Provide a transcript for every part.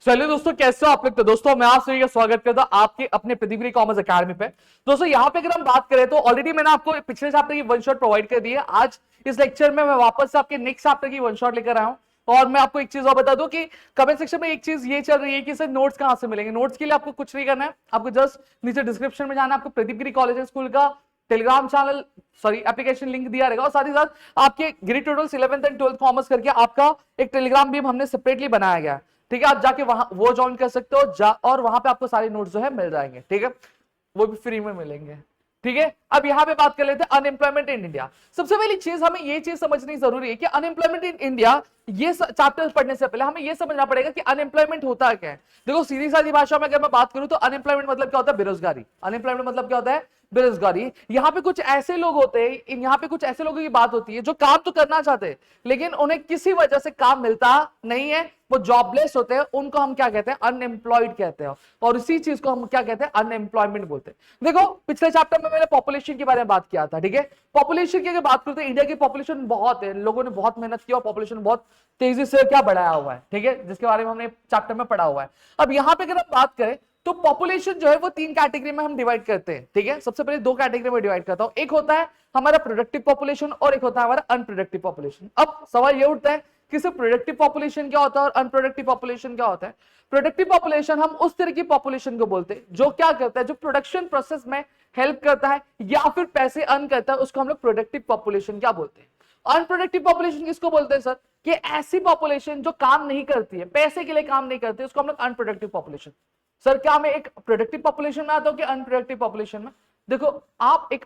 चलिए दोस्तों, कैसे हो आप लोग। तो दोस्तों मैं आप सभी का स्वागत करता हूं आपके अपने प्रतिगुरी कॉमर्स अकेडमी पे। दोस्तों यहाँ पे अगर हम बात करें तो ऑलरेडी मैंने आपको पिछले चैप्टर की वन शॉट प्रोवाइड कर दी है। आज इस लेक्चर में मैं वापस से आपके नेक्स्ट चैप्टर की वन शॉट लेकर आया हूं। और मैं आपको एक चीज और बता दूं कि कमेंट सेक्शन में एक चीज ये चल रही है कि सर नोट्स कहां से मिलेंगे। नोट्स के लिए आपको कुछ नहीं करना है, आपको जस्ट नीचे डिस्क्रिप्शन में जाना है, आपको प्रदीप गिरी कॉलेज एंड स्कूल का टेलीग्राम चैनल एप्लीकेशन लिंक दिया रहेगा। और साथ ही साथ आपके गिरी tutorials 11th and 12th commerce करके आपका एक टेलीग्राम भी हमने सेपरेटली बनाया गया है। ठीक है, आप जाके वहां वो ज्वाइन कर सकते हो और वहां पे आपको सारे नोट्स जो है मिल जाएंगे। ठीक है, वो भी फ्री में मिलेंगे। ठीक है, अब यहां पे बात कर लेते हैं अनएम्प्लॉयमेंट इन इंडिया। सबसे पहली चीज हमें ये चीज समझनी जरूरी है कि अनएम्प्लॉयमेंट इन इंडिया, ये चैप्टर पढ़ने से पहले हमें ये समझना पड़ेगा कि अनएम्प्लॉयमेंट होता क्या है। देखो सीधी सादी भाषा में अगर मैं बात करूं तो अनएम्प्लॉयमेंट मतलब क्या होता है? बेरोजगारी। अनएम्प्लॉयमेंट मतलब क्या होता है? बेरोजगारी। यहाँ पे कुछ ऐसे लोग होते हैं, यहाँ पे कुछ ऐसे लोगों की बात होती है जो काम तो करना चाहते हैं लेकिन उन्हें किसी वजह से काम मिलता नहीं है, वो जॉबलेस होते हैं, उनको हम क्या कहते हैं? अनएम्प्लॉयड कहते हैं। और इसी चीज को हम क्या कहते हैं? अनएम्प्लॉयमेंट बोलते हैं। देखो पिछले चैप्टर में मैंने पॉपुलेशन के बारे में बात किया था। ठीक है, पॉपुलेशन की अगर बात करते हैं, इंडिया की पॉपुलेशन बहुत है, लोगों ने बहुत मेहनत की और पॉपुलेशन बहुत तेजी से क्या बढ़ाया हुआ है। ठीक है, जिसके बारे में हमने चैप्टर में पढ़ा हुआ है। अब यहाँ पे अगर हम बात करें तो पॉपुलेशन जो है वो तीन कैटेगरी में हम डिवाइड करते हैं। ठीक है, सबसे पहले दो कैटेगरी में डिवाइड करता हूं। एक होता है हमारा प्रोडक्टिव पॉपुलेशन और एक होता है हमारा अनप्रोडक्टिव पॉपुलेशन। अब सवाल ये उठता है कि सिर्फ प्रोडक्टिव पॉपुलेशन क्या होता है और अनप्रोडक्टिव पॉपुलेशन क्या होता है? प्रोडक्टिव पॉपुलेशन हम उस तरह की पॉपुलेशन को बोलते हैं जो क्या करता है, जो प्रोडक्शन प्रोसेस में हेल्प करता है या फिर पैसे अर्न करता है, उसको हम लोग प्रोडक्टिव पॉपुलेशन क्या बोलते हैं। अनप्रोडक्टिव पॉपुलेशन किसको बोलते हैं सर? कि ऐसी पॉपुलेशन जो काम नहीं करती है, पैसे के लिए काम नहीं करती है, उसको हम लोग अनप्रोडक्टिव पॉपुलेशन। सर क्या मैं एक प्रोडक्टिव पॉपुलेशन में आता हूं कि अनप्रोडक्टिव पॉपुलेशन में? देखो आप एक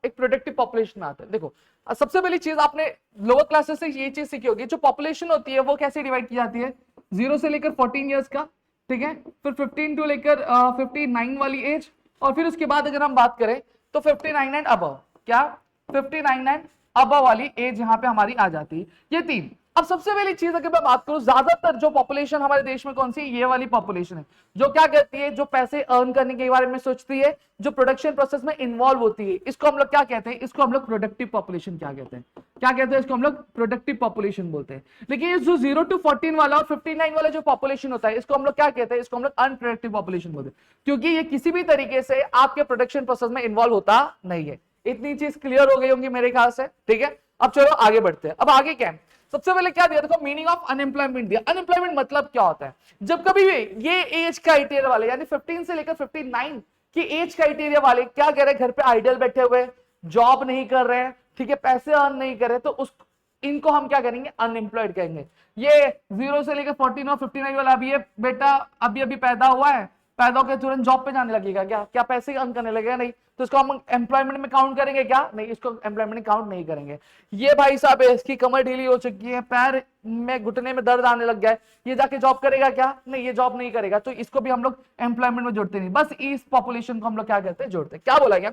प्रोडक्टिव पॉपुलेशन में आते हैं। देखो सबसे पहली चीज आपने लोअर क्लासेस से ये चीज सीखी होगी, जो पॉपुलेशन होती है वो कैसे डिवाइड की जाती है? 0 से लेकर 14 ईयर्स का। ठीक है, फिर 15 टू लेकर 59 वाली एज, और फिर उसके बाद अगर हम बात करें तो 59 एंड अबव। क्या? 59 एंड अबव वाली एज यहाँ पे हमारी आ जाती है। ये तीन। अब सबसे पहली चीज अगर मैं बात करूं, ज्यादातर जो पॉपुलेशन हमारे देश में कौन सी? ये वाली पॉपुलेशन है जो क्या करती है? जो पैसे अर्न करने के बारे में सोचती है, जो प्रोडक्शन प्रोसेस में इन्वॉल्व होती है। इसको हम लोग क्या कहते हैं? इसको हम लोग प्रोडक्टिव पॉपुलेशन क्या कहते हैं? क्या कहते हैं? इसको हम लोग प्रोडक्टिव पॉपुलेशन बोलते हैं। लेकिन ये जो 0 to 14 वाला और 59 वाला जो पॉपुलेशन होता है, इसको हम लोग क्या कहते हैं? इसको हम लोग अनप्रोडक्टिव पॉपुलेशन बोलते हैं, क्योंकि ये किसी भी तरीके से आपके प्रोडक्शन प्रोसेस में इन्वॉल्व होता नहीं है। इतनी चीज क्लियर हो गई होंगी मेरे ख्याल से। ठीक है, अब चलो आगे बढ़ते हैं। अब आगे क्या है? सबसे पहले क्या दिया? देखो मीनिंग ऑफ अनएम्प्लॉयमेंट दिया। अनएम्प्लॉयमेंट मतलब क्या होता है? जब कभी भी ये एज क्राइटेरिया वाले यानी 15 से लेकर 59 की एज क्राइटेरिया वाले क्या कह रहे हैं? घर पे आइडल बैठे हुए, जॉब नहीं कर रहे हैं, ठीक है, पैसे अर्न नहीं कर रहे, तो उस इनको हम क्या करेंगे? अनएम्प्लॉयड कहेंगे। ये 0 से लेकर 14 और 59 वाला अभी ये बेटा अभी अभी पैदा हुआ है, पैदा होकर तुरंत जॉब पे जाने लगेगा क्या? क्या पैसे अर्न करने लगेगा? नहीं। तो इसको हम एम्प्लॉयमेंट में काउंट करेंगे क्या? नहीं, इसको एम्प्लॉयमेंट में काउंट नहीं करेंगे। ये भाई साहब है, इसकी कमर ढीली हो चुकी है, पैर में घुटने में दर्द आने लग गया है, ये जाके जॉब करेगा क्या? नहीं, ये जॉब नहीं करेगा। तो इसको भी हम लोग एम्प्लॉयमेंट में जोड़ते नहीं, बस इस पॉपुलेशन को हम लोग क्या कहते हैं? जोड़ते हैं। क्या बोला गया?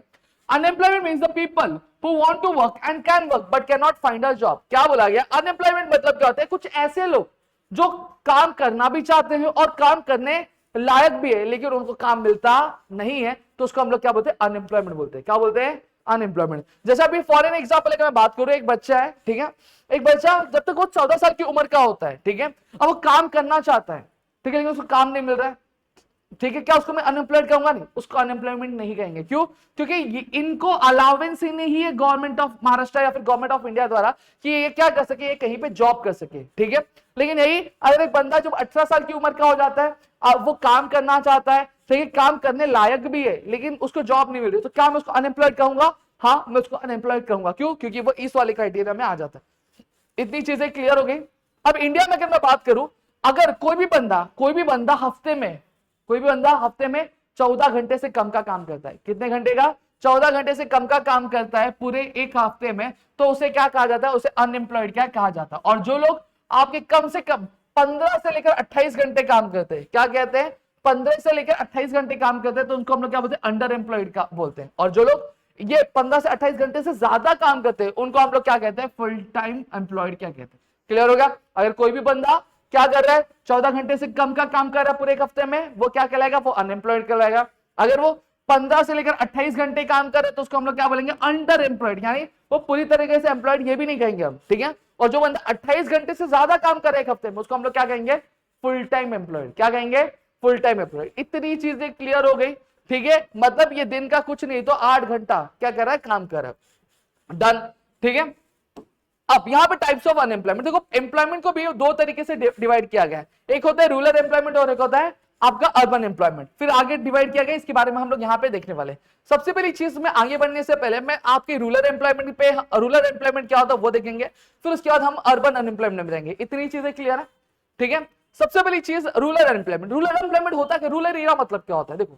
Unemployment means the people who want to work and can work but cannot find a job। क्या बोला गया? अनएम्प्लॉयमेंट मतलब क्या होता है? कुछ ऐसे लोग जो काम करना भी चाहते हैं और काम करने लायक भी है लेकिन उनको काम मिलता नहीं है, तो उसको हम लोग क्या बोलते हैं? अनएम्प्लॉयमेंट बोलते हैं। क्या बोलते हैं? अनएम्प्लॉयमेंट। जैसे अभी फॉर एन एग्जाम्पल अगर मैं बात करूं, एक बच्चा है, ठीक है, एक बच्चा जब तक वो 14 साल की उम्र का होता है, ठीक है, अब वो काम करना चाहता है, ठीक है, लेकिन उसको काम नहीं मिल रहा है, ठीक है, क्या उसको मैं अनएम्प्लॉयड कहूंगा? नहीं, उसको अनएम्प्लॉयमेंट नहीं कहेंगे। क्यों? क्योंकि इनको अलाउंस ही नहीं है गवर्नमेंट ऑफ महाराष्ट्र या फिर गवर्नमेंट ऑफ इंडिया द्वारा कि ये क्या कर सके, ये कहीं पे जॉब कर सके। ठीक है, लेकिन यही अगर एक बंदा जब 18 साल की उम्र का हो जाता है, वो काम करना चाहता है, ठीक है, काम करने लायक भी है लेकिन उसको जॉब नहीं मिल रही, तो क्या मैं उसको अनएम्प्लॉयड कहूंगा? हाँ, मैं उसको अनएम्प्लॉयड कहूंगा। क्यों? क्योंकि वो इस वाले क्राइटेरिया में आ जाता है। इतनी चीजें क्लियर हो गई। अब इंडिया में अगर मैं बात करूं, अगर कोई भी बंदा हफ्ते में 14 घंटे से कम का काम करता है, कितने घंटे का? 14 घंटे से कम का काम करता है पूरे एक हफ्ते में, तो उसे क्या कहा जाता है? उसे अनएम्प्लॉयड क्या कहा जाता है। और जो लोग आपके कम से कम 15 से लेकर 28 घंटे काम करते हैं, क्या कहते हैं? 15 से लेकर 28 घंटे काम करते हैं, तो उनको हम लोग क्या बोलते हैं? अंडर एम्प्लॉयड का बोलते हैं। और जो लोग ये 15 से 28 घंटे से ज्यादा काम करते हैं, उनको हम लोग क्या कहते हैं? फुल टाइम एम्प्लॉयड क्या कहते हैं। क्लियर होगा? अगर कोई भी बंदा क्या कर रहा है? 14 घंटे से कम का काम कर रहा है पूरे एक हफ्ते में, वो क्या कहलाएगा? वो अनएम्प्लॉयड कहलाएगा। अगर वो 15 से लेकर 28 घंटे काम कर रहे हैं तो उसको हम लोग क्या बोलेंगे? अंडर एम्प्लॉयड, यानी वो पूरी तरीके से एम्प्लॉयड ये भी नहीं कहेंगे हम। ठीक है, और जो बंदा 28 घंटे से ज्यादा काम कर रहा है एक हफ्ते में, उसको हम लोग क्या कहेंगे? Full time employed. क्या कहेंगे? Full time employed. इतनी चीजें क्लियर हो गई, ठीक है। मतलब ये दिन का कुछ नहीं तो 8 घंटा क्या कर रहा है? काम कर रहा है। डन, ठीक है। अब यहां पे टाइप्स ऑफ अनएम्प्लॉयमेंट देखो, एम्प्लॉयमेंट को भी दो तरीके से डिवाइड किया गया है। एक होता है रूरल एम्प्लॉयमेंट और एक होता है आपका अर्बन एम्प्लॉयमेंट। फिर आगे डिवाइड किया गया, इसके बारे में हम लोग यहां पे देखने वाले। सबसे पहली चीज में आगे बढ़ने से पहले मैं आपके रूरल एम्प्लॉयमेंट पे, रूरल एम्प्लॉयमेंट क्या होता है वो देखेंगे, फिर उसके बाद हम अर्बन अनएम्प्लॉयमेंट में जाएंगे। इतनी चीजें क्लियर है, ठीक है। सबसे पहली चीज रूरल अनएम्प्लॉयमेंट। रूरल एम्प्लॉयमेंट होता है, रूरल एरिया मतलब क्या होता है? देखो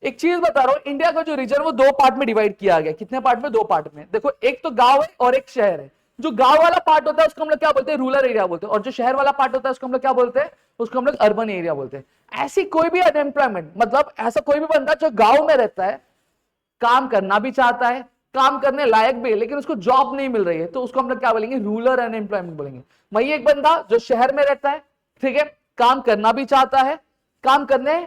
एक चीज बता रहा हूं, इंडिया का जो रीजन वो दो पार्ट में डिवाइड किया गया। कितने पार्ट में? दो पार्ट में। देखो एक तो गांव है और एक शहर है। जो गांव वाला पार्ट होता है उसको हम लोग क्या बोलते हैं? रूरल एरिया बोलते हैं। और जो शहर वाला पार्ट होता है उसको हम लोग क्या बोलते हैं? उसको हम लोग अर्बन एरिया बोलते हैं। ऐसी कोई भी अनएम्प्लॉयमेंट, मतलब ऐसा कोई भी बंदा जो गांव में रहता है, काम करना भी चाहता है, काम करने लायक भी है, लेकिन उसको जॉब नहीं मिल रही है, तो उसको हम लोग क्या बोलेंगे? रूरल अनएम्प्लॉयमेंट बोलेंगे। वही एक बंदा जो शहर में रहता है, ठीक है, काम करना भी चाहता है, काम करने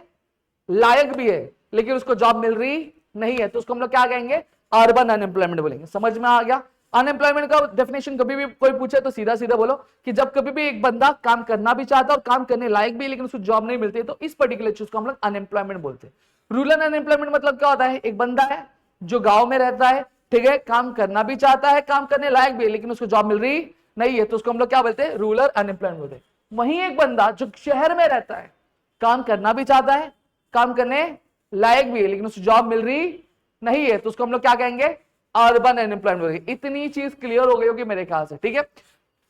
लायक भी है, लेकिन उसको जॉब मिल रही नहीं है, तो उसको हम लोग क्या कहेंगे? अर्बन अनएम्प्लॉयमेंट बोलेंगे। समझ में आ गया? अनएम्प्लॉयमेंट का डेफिनेशन कभी भी कोई पूछे तो सीधा सीधा बोलो कि जब कभी भी एक बंदा काम करना भी चाहता है और काम करने लायक भी है, लेकिन उसको जॉब नहीं मिलती है, तो इस पर्टिकुलर चीज को हम लोग अनएम्प्लॉयमेंट बोलते हैं। रूरल अनएम्प्लॉयमेंट मतलब क्या होता है? एक बंदा है जो गांव में रहता है, ठीक है, काम करना भी चाहता है, काम करने लायक भी है, लेकिन उसको जॉब मिल रही नहीं है, तो उसको हम लोग क्या बोलते हैं? रूरल अनएम्प्लॉयमेंट बोलते हैं। वहीं एक बंदा जो शहर में रहता है, काम करना भी चाहता है, काम करने लायक भी है, लेकिन उसको जॉब मिल रही नहीं है, तो उसको हम लोग क्या कहेंगे? अर्बन अनएम्प्लॉयमेंट बोलेंगे। इतनी चीज क्लियर हो गई होगी मेरे ख्याल से, ठीक है।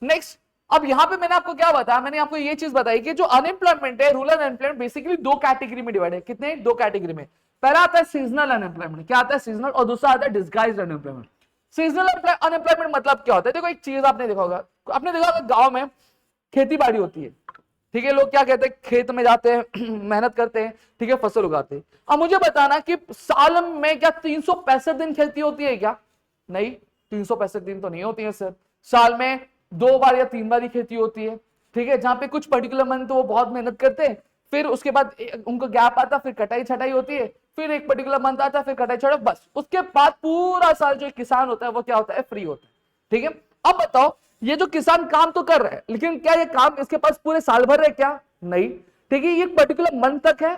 नेक्स्ट, अब यहां पे मैंने आपको क्या बताया? मैंने आपको ये चीज बताई कि जो अनएम्प्लॉयमेंट है, रूरल अनएम्प्लॉयमेंट, बेसिकली दो कैटेगरी में डिवाइड है। कितने? दो कैटेगरी में। पहला आता है सीजनल अनएम्प्लॉयमेंट। क्या आता है? सीजनल। और दूसरा आता है डिस्गाइज्ड अनएम्प्लॉयमेंट। सीजनल अनएम्प्लॉयमेंट मतलब क्या होता है? देखो एक चीज आपने देखा होगा, गांव में खेती बाड़ी होती है, ठीक है, लोग क्या कहते हैं? खेत में जाते हैं मेहनत करते हैं, ठीक है, फसल उगाते हैं। अब मुझे बताना कि साल में क्या 365 दिन खेती होती है क्या? नहीं, 365 दिन तो नहीं होती है सर। साल में 2 बार या 3 बार ही खेती होती है, ठीक है, जहां पे कुछ पर्टिकुलर मंथ तो वो बहुत मेहनत करते हैं, फिर उसके बाद उनको गैप आता, फिर कटाई छटाई होती है, फिर एक पर्टिकुलर मंथ आता है, फिर कटाई छटाई, बस उसके बाद पूरा साल जो किसान होता है वो क्या होता है? फ्री होता है, ठीक है। अब बताओ, ये जो किसान काम तो कर रहा है, लेकिन क्या ये काम इसके पास पूरे साल भर है क्या? नहीं, ठीक है, ये पर्टिकुलर मंथ तक है,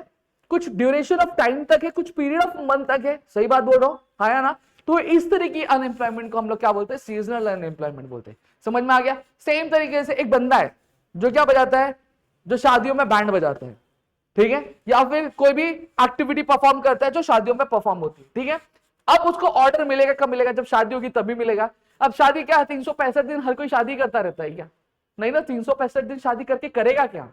कुछ ड्यूरेशन ऑफ टाइम तक है, कुछ पीरियड ऑफ मंथ तक है। सही बात बोल रहा हूं, हाँ या ना? तो इस तरह की अनएम्प्लॉयमेंट को हम लोग क्या बोलते हैं? सीजनल अनएम्प्लॉयमेंट बोलते हैं। समझ में आ गया? सेम तरीके से एक बंदा है जो क्या बजाता है? जो शादियों में बैंड बजाता है, ठीक है, या फिर कोई भी एक्टिविटी परफॉर्म करता है जो शादियों में परफॉर्म होती है, ठीक है। अब उसको ऑर्डर मिलेगा कब मिलेगा? जब शादी होगी तभी मिलेगा। अब शादी क्या है? 365 दिन हर कोई शादी करता रहता है क्या? नहीं ना, 365 दिन शादी करके करेगा क्या?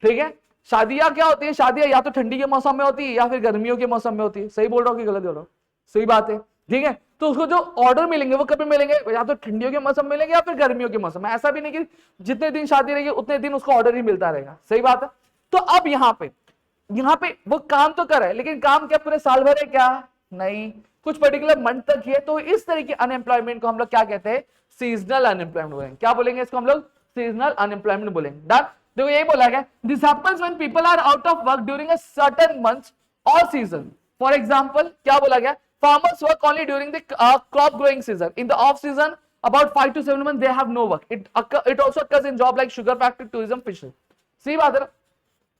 ठीक है, शादियां क्या होती है? शादियां या तो ठंडी के मौसम में होती है या फिर गर्मियों के मौसम में होती है। सही बोल रहा हूँ कि गलत बोल रहा हूँ? सही बात है, ठीक है। तो उसको जो ऑर्डर मिलेंगे वो कभी मिलेंगे? या तो ठंडियों के मौसम मिलेंगे या फिर गर्मियों के मौसम में। ऐसा भी नहीं कि जितने दिन शादी रहेगी उतने दिन उसको ऑर्डर ही मिलता रहेगा। सही बात है। तो अब यहाँ पे वो काम तो कर रहा है, लेकिन काम क्या पूरे साल भर है क्या? नहीं, कुछ पर्टिकुलर मंथ तक ही है। तो इस तरह की अनएम्प्लॉयमेंट को हम लोग क्या कहते हैं? सीजनल अनएम्प्लॉयमेंट बोलेंगे। क्या बोलेंगे इसको हम लोग? सीजनल अनएम्प्लॉयमेंट बोलेंगे। डन। देखो यही बोला गया, this happens when people are out of work during a certain month और सीजन। फॉर एग्जांपल क्या बोला गया? Farmers work only during the crop growing season. In the off season about 5 to 7 months they have no work. It also occurs in job like sugar factory, tourism, fishing. सही बात है ना?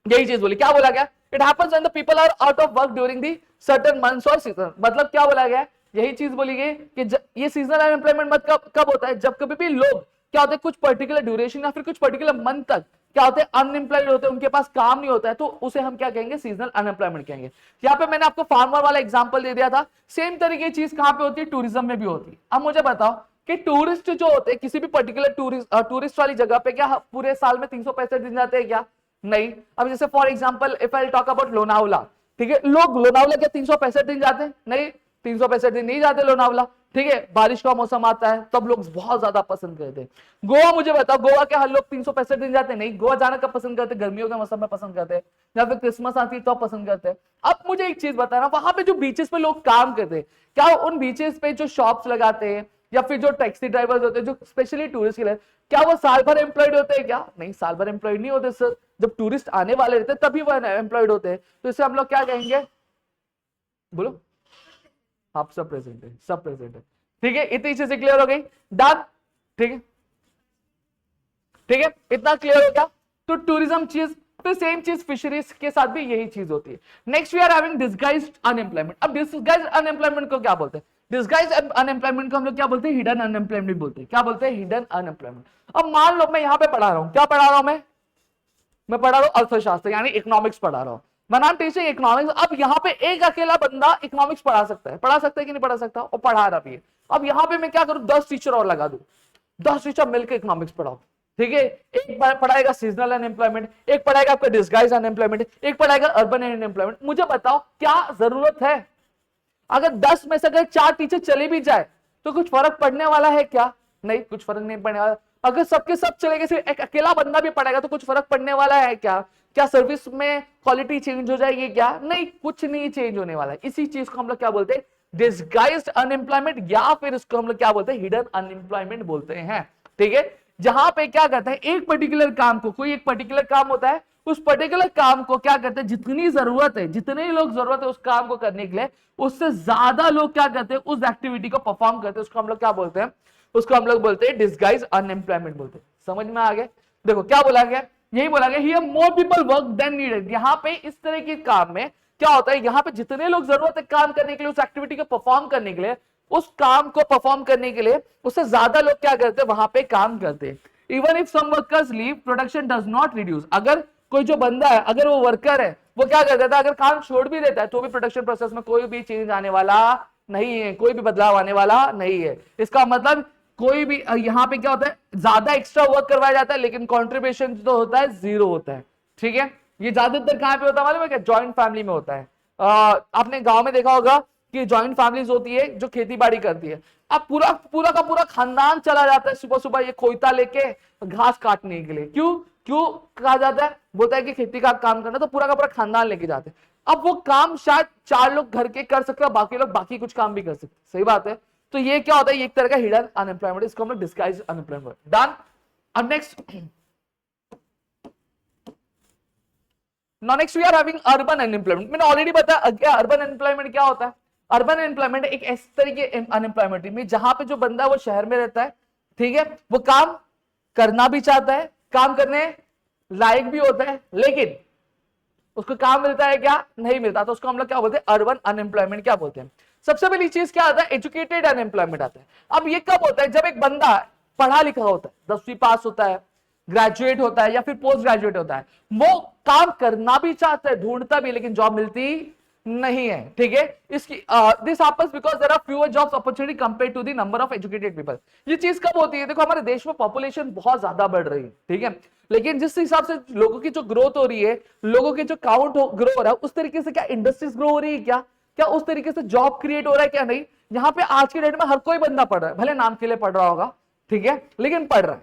यही चीज बोली। क्या बोला गया? It happens when the people are out of work during the certain months और सीजन। मतलब क्या बोला गया? यही चीज बोली गई कि ये सीजनल अनएम्प्लॉयमेंट मतलब कब होता है? जब कभी भी लोग क्या होते हैं, कुछ पर्टिकुलर ड्यूरेशन या फिर कुछ पर्टिकुलर मंथ तक क्या होते हैं? अनएम्प्लॉयड होते हैं, उनके पास काम नहीं होता है, तो उसे हम क्या कहेंगे? सीजनल अनएम्प्लॉयमेंट कहेंगे। यहाँ पे मैंने आपको फार्मर वाला एग्जांपल दे दिया था। सेम तरीके की चीज कहां पे होती है? टूरिज्म में भी होती है। अब मुझे बताओ कि टूरिस्ट जो होते हैं किसी भी पर्टिकुलर टूरिस्ट वाली जगह पे क्या पूरे साल में 365 दिन जाते हैं क्या? नहीं। अब जैसे for example if I talk about Lonavala, ठीक है, लोग लोनावला क्या 365 दिन जाते हैं? नहीं, 365 दिन नहीं जाते लोनावला, ठीक है। बारिश का मौसम आता है तब लोग बहुत ज्यादा पसंद करते हैं। गोवा, मुझे बताओ गोवा क्या हर लोग 365 दिन जाते हैं? नहीं, गोवा जाना कब पसंद करते हैं? गर्मियों के मौसम में पसंद करते हैं, या फिर क्रिसमस आती है तो पसंद करते हैं। अब मुझे एक चीज बताना, वहां पे जो बीचेस पे लोग काम करते हैं, क्या उन बीचेस पे जो शॉप्स लगाते हैं या फिर जो टैक्सी ड्राइवर्स होते हैं जो स्पेशली टूरिस्ट के लिए, क्या वो साल भर एम्प्लॉयड होते हैं क्या? नहीं, साल भर एम्प्लॉयड नहीं होते सर। जब टूरिस्ट आने वाले रहते हैं तभी वो एम्प्लॉयड होते हैं। तो इसे हम लोग क्या कहेंगे? बोलो। आप सब प्रेजेंट है, सब प्रेजेंट है, ठीक है। इतनी चीजें क्लियर हो गई। डन, ठीक है, ठीक है, इतना क्लियर हो गया। तो टूरिज्म चीज फिर सेम चीज फिशरीज के साथ भी यही चीज होती है। Next we are having disguised unemployment. अब डिस्गाइज्ड अनएम्प्लॉयमेंट को क्या बोलते हैं? डिस्गाइज्ड अनएम्प्लॉयमेंट को हम लोग क्या बोलते हैं? हिडन अनएम्प्लॉयमेंट बोलते हैं। क्या बोलते हैं? Hidden unemployment. अब मान लो मैं यहाँ पे पढ़ा रहा हूँ, क्या पढ़ा रहा हूँ मैं पढ़ा रहा हूँ अर्थशास्त्र यानी इकोनॉमिक्स पढ़ा रहा हूँ, मैं नाम टीचिंग इकोनॉमिक्स। अब यहाँ पे एक अकेला बंदा इकोनॉमिक्स पढ़ा सकता है कि नहीं पढ़ा सकता? और पढ़ा रहा भी है। अब यहाँ पे मैं क्या करूँ? 10 टीचर और लगा दूं, 10 टीचर मिलकर इकोनॉमिक्स पढ़ाओ, ठीक है? एक पढ़ाएगा सीजनल अनएम्प्लॉयमेंट, एक पढ़ाएगा आपका डिस्गाइज अनएम्प्लॉयमेंट, एक पढ़ाएगा अर्बन अनएम्प्लॉयमेंट। मुझे बताओ क्या जरूरत है? अगर 10 में से अगर 4 टीचर चले भी जाए तो कुछ फर्क पड़ने वाला है क्या? नहीं, कुछ फर्क नहीं पड़ने वाला। अगर सबके सब चले गए, सिर्फ एक अकेला बंदा भी पढ़ेगा तो कुछ फर्क पड़ने वाला है क्या? क्या सर्विस में क्वालिटी चेंज हो जाएगी क्या? नहीं, कुछ नहीं चेंज होने वाला है। इसी चीज को हम लोग क्या बोलते हैं? डिस्गाइज्ड अनएम्प्लॉयमेंट, या फिर इसको हम लोग क्या बोलते हैं? हिडन अनएम्प्लॉयमेंट बोलते हैं, ठीक है? जहां पे क्या करते हैं, एक पर्टिकुलर काम को, कोई एक पर्टिकुलर काम होता है, उस पर्टिकुलर काम को क्या करते हैं, जितनी जरूरत है, जितने लोग जरूरत है उस काम को करने के लिए, उससे ज्यादा लोग क्या करते हैं, उस एक्टिविटी को परफॉर्म करते हैं। उसको हम लोग क्या बोलते हैं? उसको हम लोग बोलते हैं डिस्गाइज अनएम्प्लॉयमेंट बोलते हैं। समझ में आ गया? देखो क्या बोला गया, यही बोला गया, here more people work than needed. यहाँ पे इस तरह के काम में क्या होता है, यहाँ पे जितने लोग जरूरत है काम करने के लिए, उस एक्टिविटी को परफॉर्म करने के लिए, उस काम को परफॉर्म करने के लिए, उससे ज्यादा लोग क्या करते हैं, वहां पे काम करते हैं। Even if some workers leave, production does not reduce. अगर कोई जो बंदा है, अगर वो वर्कर है, वो क्या कर देता है, अगर काम छोड़ भी देता है तो भी प्रोडक्शन प्रोसेस में कोई भी चेंज आने वाला नहीं है, कोई भी बदलाव आने वाला नहीं है। इसका मतलब कोई भी यहाँ पे क्या होता है, ज्यादा एक्स्ट्रा वर्क करवाया जाता है लेकिन कॉन्ट्रीब्यूशन जो होता है जीरो होता है, ठीक है? ये ज्यादातर कहां पे होता है मालूम है क्या? जॉइंट फैमिली में होता है। आपने गांव में देखा होगा कि जॉइंट फैमिलीज होती है जो खेती बाड़ी करती है। अब पूरा पूरा का पूरा खानदान चला जाता है सुबह सुबह ये खोइता लेके घास काटने के लिए। क्यों क्यों कहा जाता है? बोलता है कि खेती का काम करना, तो पूरा का पूरा खानदान लेके जाते हैं। अब वो काम शायद 4 लोग घर के कर सकते हैं, बाकी लोग बाकी कुछ काम भी कर सकते हैं। सही बात है। तो ये क्या होता है, ये एक तरह का हिडन अनएम्प्लॉयमेंट, इसको हम लोग डिस्गाइज अनएम्प्लॉयमेंट। डन। अब next next we are having urban unemployment. मैंने ऑलरेडी बताया अर्बन अनएम्प्लॉयमेंट क्या होता है। अर्बन अनएम्प्लॉयमेंट एक ऐसे तरीके अनएम्प्लॉयमेंट में जहां पे जो बंदा वो शहर में रहता है, ठीक है, वो काम करना भी चाहता है, काम करने लायक भी होता है, लेकिन उसको काम मिलता है क्या? नहीं मिलता। तो उसको हम लोग क्या बोलते हैं? अर्बन अनएम्प्लॉयमेंट क्या बोलते हैं। सबसे पहली चीज क्या आता है? एजुकेटेड अनएम्प्लॉयमेंट आता है। अब ये कब होता है? जब एक बंदा पढ़ा लिखा होता है, 10वीं पास होता है, ग्रेजुएट होता है या फिर पोस्ट ग्रेजुएट होता है, वो काम करना भी चाहता है, ढूंढता भी, लेकिन जॉब मिलती नहीं है, ठीक है? इसकी this happens because there are fewer jobs opportunity compare to the number of educated people. ये चीज कब होती है? देखो हमारे देश में पॉपुलेशन बहुत ज्यादा बढ़ रही है, ठीक है, लेकिन जिस हिसाब से लोगों की जो ग्रोथ हो रही है, लोगों के जो काउंट ग्रो हो रहा है, उस तरीके से क्या इंडस्ट्रीज ग्रो हो रही है क्या? क्या उस तरीके से जॉब क्रिएट हो रहा है क्या? नहीं। यहाँ पे आज के डेट में हर कोई बंदा पढ़ रहा है, भले नाम के लिए पढ़ रहा होगा, ठीक है, लेकिन पढ़ रहा है,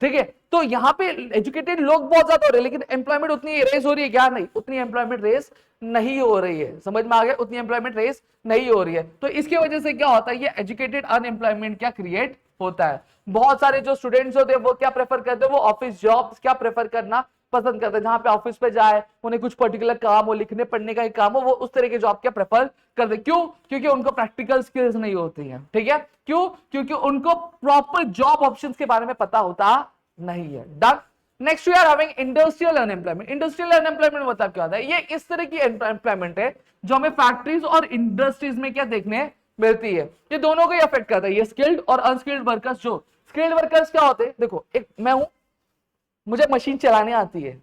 ठीक है? तो यहाँ पे एजुकेटेड लोग बहुत ज्यादा हो रहे हैं, लेकिन एम्प्लॉयमेंट उतनी रेस हो रही है क्या? नहीं, उतनी एम्प्लॉयमेंट रेस नहीं हो रही है। समझ में आ गया? उतनी एम्प्लॉयमेंट रेस नहीं हो रही है। तो इसकी वजह से क्या होता है, ये एजुकेटेड अनएम्प्लॉयमेंट क्या क्रिएट होता है। बहुत सारे जो स्टूडेंट्स होते हैं वो क्या प्रेफर करते हैं, वो ऑफिस जॉब क्या प्रेफर करना पसंद करते हैं, जहां पे ऑफिस पे जाए, उन्हें कुछ पर्टिकुलर काम हो, लिखने पढ़ने का ही काम हो, वो उस तरह के जॉब क्या प्रेफर करते हैं। क्यों? क्योंकि उनको प्रैक्टिकल स्किल्स नहीं होती हैं, ठीक है? क्यों? क्योंकि उनको प्रॉपर जॉब ऑप्शंस के बारे में पता होता नहीं है। Done. Next we are having industrial unemployment. Industrial unemployment मतलब क्या होता है? ये इस तरह की एम्प्लॉयमेंट है जो हमें फैक्ट्रीज और इंडस्ट्रीज में क्या देखने मिलती है। ये दोनों को अफेक्ट करता है, ये स्किल्ड और अनस्किल्ड वर्कर्स। जो स्किल्ड वर्कर्स क्या होते हैं, देखो एक मैं हूं, मुझे मशीन चलाने आती है,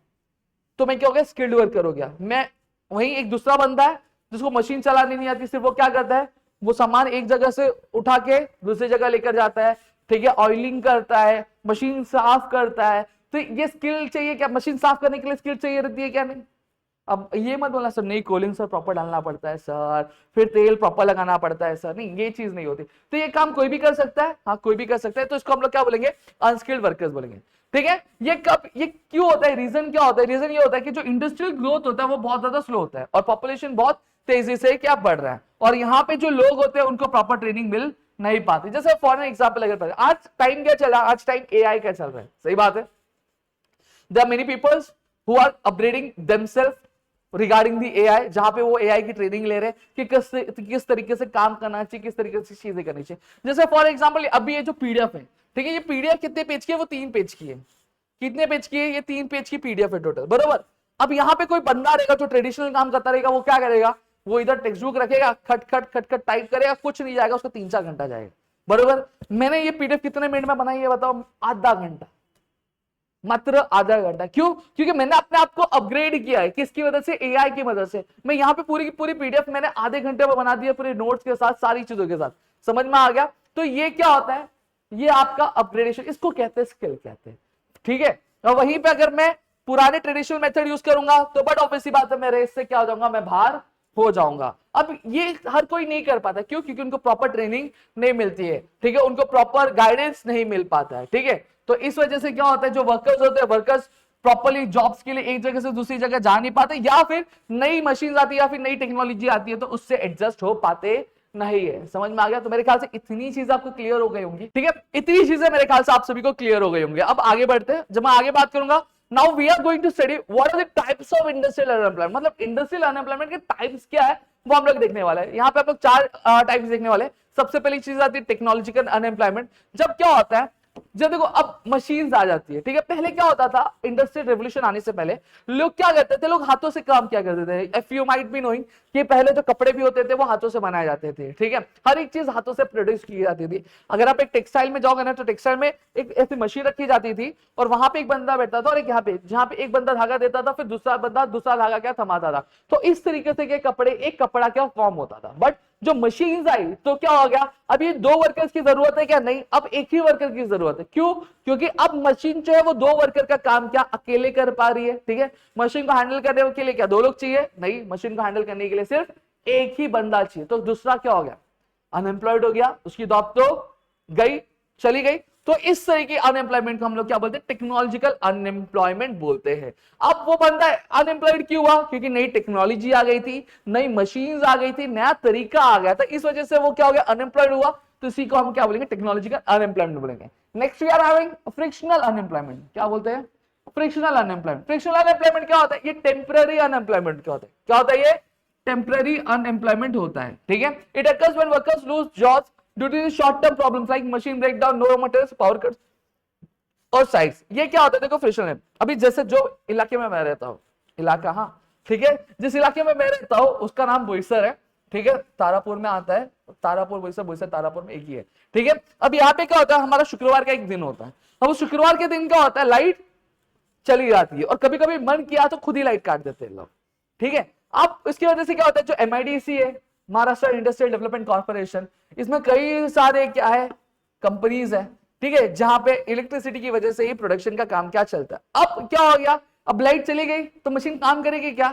तो मैं क्या हो गया? स्किल्ड वर्कर हो गया। मैं वहीं एक दूसरा बंदा है जिसको मशीन चलानी नहीं आती, सिर्फ वो क्या करता है, वो सामान एक जगह से उठा के दूसरी जगह लेकर जाता है, ठीक है, ऑयलिंग करता है, मशीन साफ करता है। तो ये स्किल चाहिए क्या? मशीन साफ करने के लिए स्किल चाहिए रहती है क्या? नहीं। अब ये मत बोलना सर नहीं, कोलिंग सर प्रॉपर डालना पड़ता है सर, फिर तेल प्रॉपर लगाना पड़ता है सर, नहीं, ये चीज नहीं होती। तो ये काम कोई भी कर सकता है, हाँ कोई भी कर सकता है, तो इसको हम लोग क्या बोलेंगे? अनस्किल्ड वर्कर्स बोलेंगे, ठीक है? ये कब, ये क्यों होता है? रीजन क्या होता है? रीजन ये होता है कि जो इंडस्ट्रियल ग्रोथ होता है वो बहुत ज्यादा स्लो होता है और पॉपुलेशन बहुत तेजी से क्या बढ़ रहा है, और यहाँ पे जो लोग होते हैं उनको प्रॉपर ट्रेनिंग मिल नहीं पाती। जैसे फॉर एग्जाम्पल अगर आज टाइम क्या चला, आज टाइम एआई का चल रहा है, सही बात है। There are many peoples who are upgrading themselves regarding the AI, जहां पे वो एआई की ट्रेनिंग ले रहे हैं कि किस तरीके से काम करना चाहिए, किस तरीके से चीजें करनी चाहिए। जैसे फॉर एग्जांपल अभी ये जो पीडीएफ है, ठीक है, ये पीडीएफ कितने पेज की है? वो 3 पेज की है। कितने पेज की है? ये 3 पेज की पीडीएफ है टोटल, बरोबर। अब यहाँ पे कोई बंदा रहेगा जो ट्रेडिशनल काम करता रहेगा, वो क्या करेगा, वो इधर टेक्स्ट बुक रखेगा, खट खट खट खट टाइप करेगा, कुछ नहीं जाएगा, उसको 3-4 घंटा जाएगा, बरोबर। मैंने ये पीडीएफ कितने मिनट में बनाई है बताओ, आधा घंटा, मात्र आधा घंटा। क्यों? क्योंकि मैंने अपने आप को अपग्रेड किया है, किसकी वजह से, एआई की मदद से। मैं यहाँ पे पूरी की पूरी पीडीएफ मैंने आधे घंटे में बना दी है, पूरे नोट्स के साथ, सारी चीजों के साथ, समझ में आ गया। तो ये क्या होता है, ये आपका अपग्रेडेशन, इसको कहते हैं स्किल कहते हैं, ठीक है। और वहीं पे अगर मैं पुराने ट्रेडिशनल मेथड यूज करूंगा तो बट ऑब्वियसली बात है, मैं रेस से क्या हो जाऊंगा, मैं बाहर हो जाऊंगा। अब ये हर कोई नहीं कर पाता, क्यों? क्योंकि उनको प्रॉपर ट्रेनिंग नहीं मिलती है, ठीक है, उनको प्रॉपर गाइडेंस नहीं मिल पाता है, ठीक है। तो इस वजह से क्या होता है, जो वर्कर्स होते हैं, वर्कर्स प्रॉपर्ली जॉब्स के लिए एक जगह से दूसरी जगह जा नहीं पाते, या फिर नई मशीन आती है या फिर नई टेक्नोलॉजी आती है तो उससे एडजस्ट हो पाते नहीं है। समझ में आ गया? तो मेरे ख्याल से इतनी चीजें आपको क्लियर हो गई होंगी, ठीक है, इतनी चीजें मेरे ख्याल से आप सभी को क्लियर हो गई होंगी। अब आगे बढ़ते हैं, जब मैं आगे बात करूंगा, now we are going to study what are the types of industrial unemployment, मतलब इंडस्ट्रियल अनएम्प्लॉयमेंट के टाइप्स क्या है वो हम लोग देखने वाले हैं। यहाँ पे आप लोग 4 टाइप्स देखने वाले हैं। सबसे पहली चीज आती है टेक्नोलॉजिकल अनएम्प्लॉयमेंट। जब क्या होता है, जब देखो अब मशीन्स आ जाती है, ठीक है, पहले क्या होता था, इंडस्ट्रियल रेवोल्यूशन आने से पहले लोग क्या करते थे, लोग हाथों से काम किया करते थे। If you might be knowing कि पहले जो कपड़े भी होते थे वो हाथों से बनाए जाते थे, ठीक है, हर एक चीज हाथों से प्रोड्यूस की जाती थी। अगर आप एक टेक्सटाइल में जाओगे ना तो टेक्सटाइल में एक ऐसी मशीन रखी जाती थी और वहां पे एक बंदा बैठता था और एक यहाँ पे, जहां पे एक बंदा धागा देता था, फिर दूसरा बंदा दूसरा धागा क्या थमाता था। तो इस तरीके से के कपड़े, एक कपड़ा क्या फॉर्म होता था। बट जो मशीन्स आई तो क्या हो गया, अब ये 2 वर्कर्स की जरूरत है क्या? नहीं, अब एक ही वर्कर की जरूरत है। क्यों? क्योंकि अब मशीन जो है वो 2 वर्कर का काम क्या अकेले कर पा रही है, ठीक है। मशीन को हैंडल करने के लिए क्या 2 लोग चाहिए? नहीं, मशीन को हैंडल करने के लिए सिर्फ एक ही बंदा चाहिए। तो दूसरा क्या हो गया, अनएम्प्लॉयड हो गया, उसकी जॉब तो गई, चली गई। तो इस तरह की अनएम्प्लॉयमेंट को हम लोग क्या बोलते हैं, टेक्नोलॉजिकल अनएम्प्लॉयमेंट बोलते हैं। अब वो बंदा अनएम्प्लॉयड क्यों हुआ? क्योंकि नई टेक्नोलॉजी आ गई थी, नई मशीन्स आ गई थी, नया तरीका आ गया था, इस वजह से वो क्या हो गया, अनएम्प्लॉयड हुआ। तो इसी को हम क्या बोलेंगे, टेक्नोलॉजिकल अनएम्प्लॉयमेंट बोलेंगे। Next we are having frictional unemployment. क्या बोलते हैं, फ्रिक्शनल अनएम्प्लॉयमेंट। फ्रिक्शनल अनएम्प्लॉयमेंट क्या होता है, ये टेम्पररी अनएम्प्लॉयमेंट क्या होता है, क्या होता है, ये टेम्पररी अनएम्प्लॉयमेंट होता है, ठीक है। It occurs when workers lose jobs due to short term problems like machine breakdown, no raw materials, power cuts और साइट्स। ये क्या होता है, देखो फ्रिक्शनल है। अभी जैसे जो इलाके में मैं रहता हूँ, इलाका, हाँ ठीक है, जिस इलाके में मैं रहता हूँ उसका नाम बोईसर है, ठीक है, तारापुर में आता है, तारापुर बोईसर, बोईसर तारापुर में एक ही है, ठीक है। अब यहाँ पे क्या होता है, हमारा शुक्रवार का एक दिन होता है। अब शुक्रवार के दिन क्या होता है, लाइट चली जाती है और कभी कभी मन किया तो खुद ही लाइट काट देते हैं लोग, ठीक है। अब इसकी वजह से क्या होता है, जो एमआईडीसी है, महाराष्ट्र इंडस्ट्रियल डेवलपमेंट कॉर्पोरेशन, इसमें कई सारे क्या है, कंपनीज है, ठीक है, जहां पे इलेक्ट्रिसिटी की वजह से ही प्रोडक्शन का काम क्या चलता है। अब क्या हो गया, अब लाइट चली गई तो मशीन काम करेगी क्या?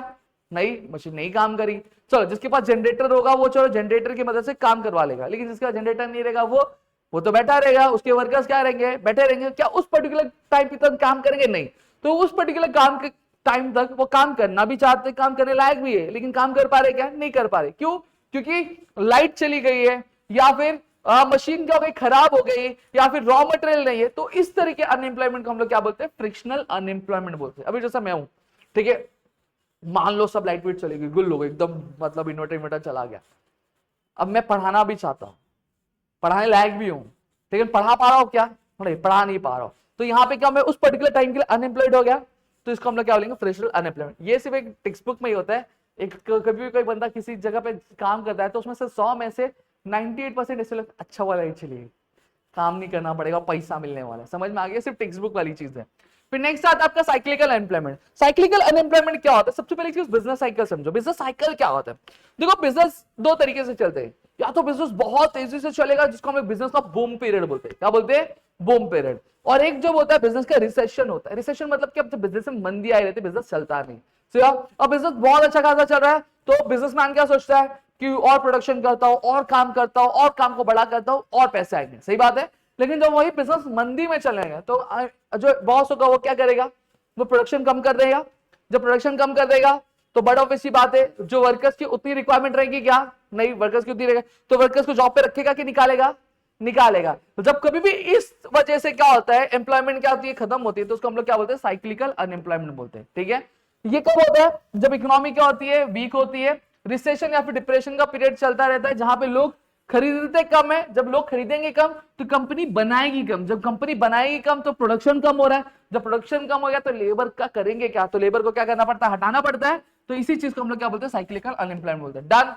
नहीं, मशीन नहीं काम करी। चलो जिसके पास जनरेटर होगा वो चलो जनरेटर की मदद से काम करवा लेगा, लेकिन जिसका जनरेटर नहीं रहेगा वो तो बैठा रहेगा, उसके वर्कर्स क्या रहेंगे, बैठे रहेंगे। क्या उस पर्टिकुलर टाइम तक काम करेंगे? नहीं। तो उस पर्टिकुलर काम के टाइम तक वो काम करना भी चाहते, काम करने लायक भी है, लेकिन काम कर पा रहे क्या? नहीं कर पा रहे। क्यों? क्योंकि लाइट चली गई है, या फिर मशीन क्या हो गई, खराब हो गई, या फिर रॉ मटेरियल नहीं है। तो इस तरह के अनएम्प्लॉयमेंट को हम लोग क्या बोलते हैं, फ्रिक्शनल अनएम्प्लॉयमेंट बोलते हैं। अभी जैसा मैं हूं, ठीक है, मान लो सब लाइट वेट चली गई, गुल हो गई एकदम, मतलब इन्वर्टर चला गया। अब मैं पढ़ाना भी चाहता हूं, पढ़ाने लायक भी हूं, लेकिन पढ़ा पा रहा हूं क्या? नहीं, पढ़ा नहीं पा रहा हूं। तो यहाँ पे क्या, मैं उस पर्टिकुलर टाइम के लिए अनएम्प्लॉयड हो गया, तो इसको हम लोग क्या बोलेंगे, फ्रेशनल अनएम्प्लॉयमेंट। ये सिर्फ एक टेक्स्ट बुक में ही होता है। एक कभी भी कोई बंदा किसी जगह पे काम करता है तो उसमें से 100 में से 98% ऐसे लगता है अच्छा वाला ही चलिए, काम नहीं करना पड़ेगा, पैसा मिलने वाला है। समझ में आ गया, सिर्फ टेक्स्ट बुक वाली चीज है। फिर नेक्स्ट आता है आपका साइक्लिकल अनएम्प्लॉयमेंट। साइक्लिकल अनएम्प्लॉयमेंट क्या होता है? सबसे पहले चीज बिजनेस साइकिल समझो। बिजनेस साइकिल क्या होता है? देखो बिजनेस 2 तरीके से चलते हैं, या तो बिजनेस बहुत तेजी से चलेगा जिसको हम बिजनेस का बूम पीरियड बोलते हैं। क्या बोलते हैं? Boom period. और एक जो होता है बिजनेस का रिसेशन होता है। रिसेशन मतलब कि अब बिजनेस में मंदी आई रहती है, बिजनेस चलता नहीं। अब बिजनेस बहुत अच्छा खासा चल रहा है तो बिजनेसमैन क्या सोचता है कि और प्रोडक्शन करता हूं, और काम करता हूं, और काम को बड़ा करता हूं, और पैसे आएंगे। सही बात है। लेकिन जब वही बिजनेस मंदी में चलेगा तो जो बॉस होगा वो क्या करेगा, वो प्रोडक्शन कम कर देगा। जब प्रोडक्शन कम कर देगा तो बड़ा ऑब्वियस सी बात है, जो वर्कर्स की उतनी रिक्वायरमेंट रहेगी क्या? नहीं, वर्कर्स की उतनी रहेगी तो वर्कर्स को जॉब पे रखेगा कि निकालेगा? निकालेगा। तो जब कभी भी इस वजह से क्या होता है, एम्प्लॉयमेंट क्या होती है, खत्म होती है, तो उसको हम लोग क्या बोलते हैं, साइक्लिकल अनएम्प्लॉयमेंट बोलते हैं। ठीक है, ये कब होता है? जब इकोनॉमी क्या होती है, वीक होती है, रिसेशन या फिर डिप्रेशन का पीरियड चलता रहता है, जहां पे लोग खरीदते कम है, जब लोग खरीदेंगे कम तो कंपनी बनाएगी कम, जब कंपनी बनाएगी कम तो प्रोडक्शन कम हो रहा है, जब प्रोडक्शन कम हो गया तो लेबर का करेंगे क्या, तो लेबर को क्या करना पड़ता है, हटाना पड़ता है। तो इसी चीज को हम लोग क्या बोलते हैं, साइक्लिकल अनएम्प्लॉयमेंट बोलते हैं। Done.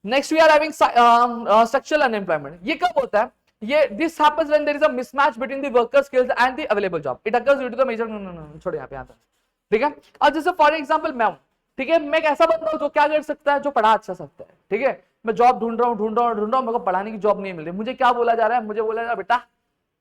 Next we are having structural unemployment. ये कब होता है, ये this happens when there is a mismatch between the worker skills and the available job. It occurs due to the major, छोड़ो यहाँ पे आता है, ठीक है। अब जैसे फॉर एग्जांपल मैं हूं, ठीक है, मैं एक ऐसा बंदा हूं जो क्या कर सकता है, जो पढ़ा अच्छा सकता है, ठीक है। मैं जॉब ढूंढ रहा हूं, मेरे को पढ़ाने की जॉब नहीं मिल रही, मुझे क्या बोला जा रहा है, मुझे बोला जा रहा है बेटा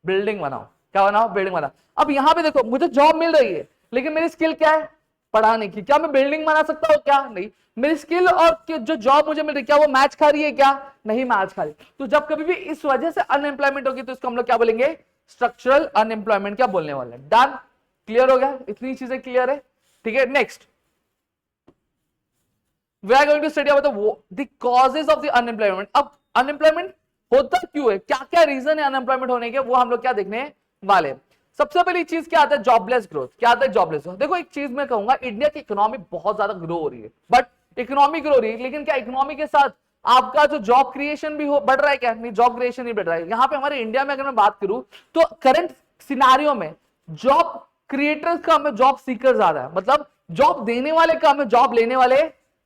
बिल्डिंग बनाओ, क्या बनाओ, बिल्डिंग बनाओ। अब यहाँ पे देखो मुझे जॉब मिल रही है, लेकिन मेरी स्किल क्या है, पढ़ाने की। क्या मैं बिल्डिंग बना सकता हूँ, क्या नहीं। मेरी स्किल और जो जॉब मुझे मिल रही है क्या वो मैच खा रही है, क्या नहीं मैच खा रही। तो जब कभी भी इस वजह से अनएम्प्लॉयमेंट होगी तो इसको हम लोग क्या बोलेंगे, स्ट्रक्चरल अनएम्प्लॉयमेंट क्या बोलने वाले हैं। डन, क्लियर हो गया, इतनी चीजें क्लियर है, ठीक है। Next we are going to study about the causes of the unemployment. अब अनएम्प्लॉयमेंट होता क्यों है, क्या क्या रीजन है अनएम्प्लॉयमेंट होने के, वो हम लोग क्या देखने वाले। सबसे पहली चीज क्या आता है, जॉबलेस ग्रोथ। क्या आता है, जॉबलेस ग्रोथ। देखो एक चीज मैं कहूंगा, इंडिया की इकोनॉमी बहुत ज्यादा ग्रो हो रही है, बट इकोनॉमी ग्रो हो रही है, लेकिन क्या इकोनॉमी के साथ आपका जो जॉब क्रिएशन भी हो बढ़ रहा है, क्या नहीं, जॉब क्रिएशन नहीं बढ़ रहा है। यहाँ पे हमारे इंडिया में अगर मैं बात करूं तो करंट सिनारियो में जॉब क्रिएटर्स का हमें जॉब सीकर ज्यादा है, मतलब जॉब देने वाले का हमें जॉब लेने वाले